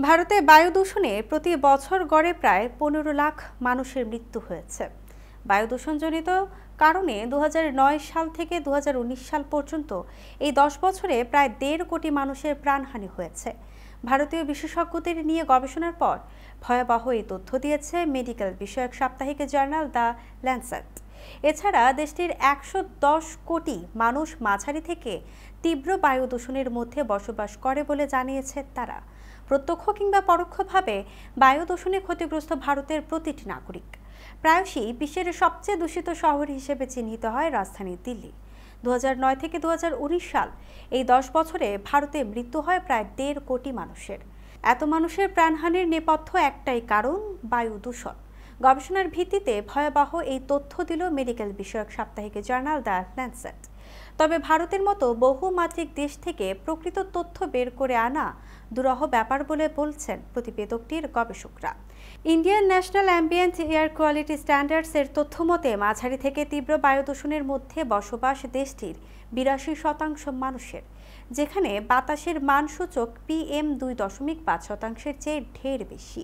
ভারতে বায়ু দূষণে প্রতি বছর গড়ে প্রায় 15 লাখ মানুষের মৃত্যু হয়েছে। বায়ু দূষণজনিত কারণে 2009 সাল থেকে 2019 সাল পর্যন্ত এই 10 বছরে প্রায় 1.5 কোটি মানুষের প্রাণহানি হয়েছে। ভারতীয় বিশেষজ্ঞদের নিয়ে গবেষণার পর ভয়াবহ এই তথ্য দিয়েছে মেডিকেল বিষয়ক সাপ্তাহিক জার্নাল দ্য ল্যান্সেট। এছাড়া দেশটির 110 কোটি মানুষ মাঝারি থেকে তীব্র বায়ু দূষণের মধ্যে বসবাস করে বলে জানিয়েছে তারা। প্রত্যক্ষ কিংবা পরোক্ষভাবে বায়ু দূষণে ক্ষতিগ্রস্ত ভারতের প্রতিটি নাগরিক। প্রায়শই বিশ্বের সবচেয়ে দূষিত শহর হিসেবে চিহ্নিত হয় রাজধানী দিল্লি। 2009 থেকে 2019 সাল এই 10 বছরে ভারতে মৃত্যু হয় প্রায় 1.5 কোটি মানুষের। এত মানুষের প্রাণহানির নেপথ্য একটাই কারণ, বায়ু দূষণ। গবেষণার ভিত্তিতে ভয়াবহ এই তথ্য দিল মেডিকেল বিষয়ক সাপ্তাহিক জার্নাল দ্য ল্যান্সেট। তবে ভারতের মতো বহুমাত্রিক দেশ থেকে প্রকৃত তথ্য বের করে আনা দুরূহ ব্যাপার বলে বলছেন প্রতিবেদকটির গবেষকরা। Indian national ambient air quality standards এর তথ্য মতে মাঝারি থেকে তীব্র বায়ু দূষণের মধ্যে বসবাস দেশটির 82% মানুষের, যেখানে বাতাসের মানসূচক PM 2.5 শতাংশের চেয়ে ঢের বেশি।